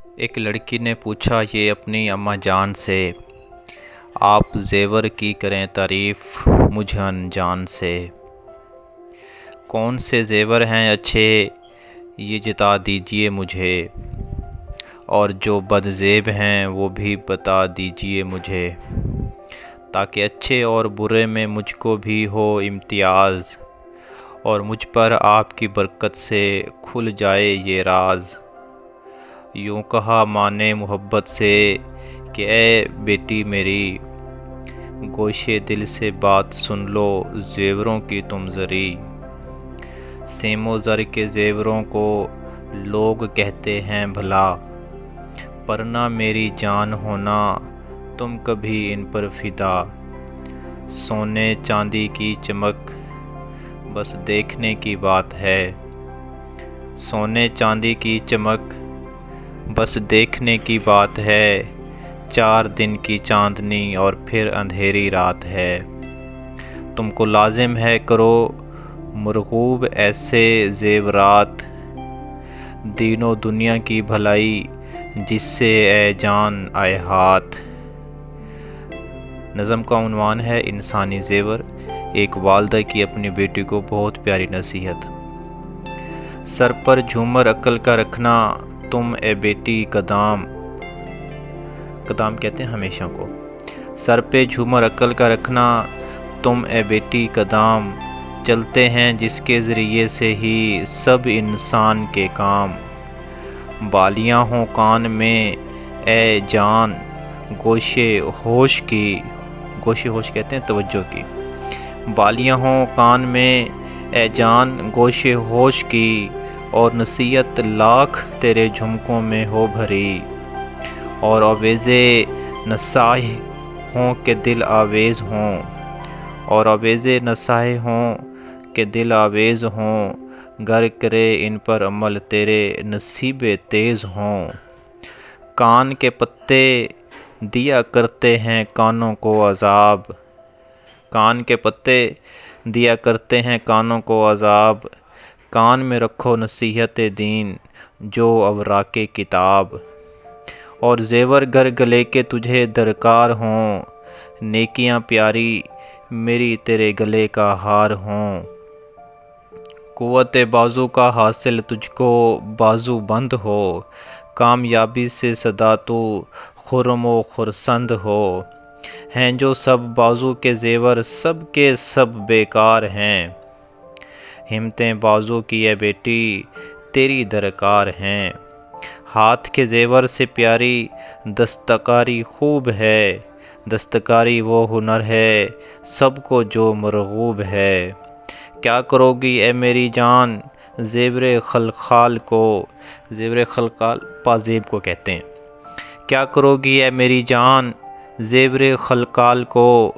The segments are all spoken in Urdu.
ایک لڑکی نے پوچھا یہ اپنی اماں جان سے، آپ زیور کی کریں تعریف مجھ انجان سے۔ کون سے زیور ہیں اچھے یہ جتا دیجئے مجھے، اور جو بد زیب ہیں وہ بھی بتا دیجئے مجھے، تاکہ اچھے اور برے میں مجھ کو بھی ہو امتیاز، اور مجھ پر آپ کی برکت سے کھل جائے یہ راز۔ یوں کہا ماں نے محبت سے کہ اے بیٹی میری، گوشے دل سے بات سن لو زیوروں کی تم ذری۔ سیم و زر کے زیوروں کو لوگ کہتے ہیں بھلا، پر نہ میری جان ہونا تم کبھی ان پر فدا۔ سونے چاندی کی چمک بس دیکھنے کی بات ہے، سونے چاندی کی چمک بس دیکھنے کی بات ہے، 4 دن کی چاندنی اور پھر اندھیری رات ہے۔ تم کو لازم ہے کرو مرغوب ایسے زیورات، دین و دنیا کی بھلائی جس سے اے جان آئے ہاتھ۔ نظم کا عنوان ہے انسانی زیور، ایک والدہ کی اپنی بیٹی کو بہت پیاری نصیحت۔ سر پر جھومر عقل کا رکھنا تم اے بیٹی قدام، قدام کہتے ہیں ہمیشہ کو۔ سر پہ جھومر عقل کا رکھنا تم اے بیٹی قدام، چلتے ہیں جس کے ذریعے سے ہی سب انسان کے کام۔ بالیاں ہوں کان میں اے جان گوشے ہوش کی، گوشے ہوش کہتے ہیں توجہ کی۔ بالیاں ہوں کان میں اے جان گوشے ہوش کی، اور نصیحت لاکھ تیرے جھمکوں میں ہو بھری، اور آویزے نصائح ہوں کہ دل آویز ہوں، اور آویزے نصائح ہوں کہ دل آویز ہوں، گر کرے ان پر عمل تیرے نصیب تیز ہوں۔ کان کے پتے دیا کرتے ہیں کانوں کو عذاب، کان کے پتے دیا کرتے ہیں کانوں کو عذاب، کان میں رکھو نصیحت دین جو اوراق کتاب۔ اور زیور گر گلے کے تجھے درکار ہوں، نیکیاں پیاری میری تیرے گلے کا ہار ہوں۔ قوت بازو کا حاصل تجھ کو بازو بند ہو، کامیابی سے سدا تو خرم و خرسند ہو۔ ہیں جو سب بازو کے زیور سب کے سب بیکار ہیں، ہمتیں بازو کی اے بیٹی تیری درکار ہیں۔ ہاتھ کے زیور سے پیاری دستکاری خوب ہے، دستکاری وہ ہنر ہے سب کو جو مرغوب ہے۔ کیا کرو گی اے میری جان زیور خلخال کو، زیور خلخال پازیب کو کہتے ہیں۔ کیا کرو گی اے میری جان زیور خلخال کو،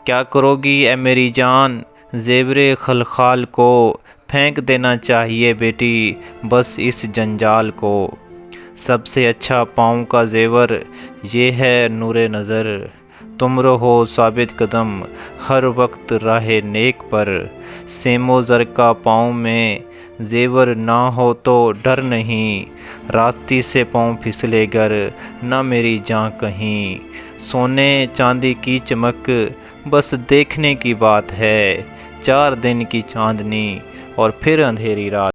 کیا کرو گی اے میری جان زیور خلخال کو، پھینک دینا چاہیے بیٹی بس اس جنجال کو۔ سب سے اچھا پاؤں کا زیور یہ ہے نور نظر، تم رہو ثابت قدم ہر وقت راہ نیک پر۔ سیم و زر کا پاؤں میں زیور نہ ہو تو ڈر نہیں، راستی سے پاؤں پھسلے گر نہ میری جاں کہیں۔ سونے چاندی کی چمک بس دیکھنے کی بات ہے، 4 دن کی چاندنی اور پھر اندھیری رات۔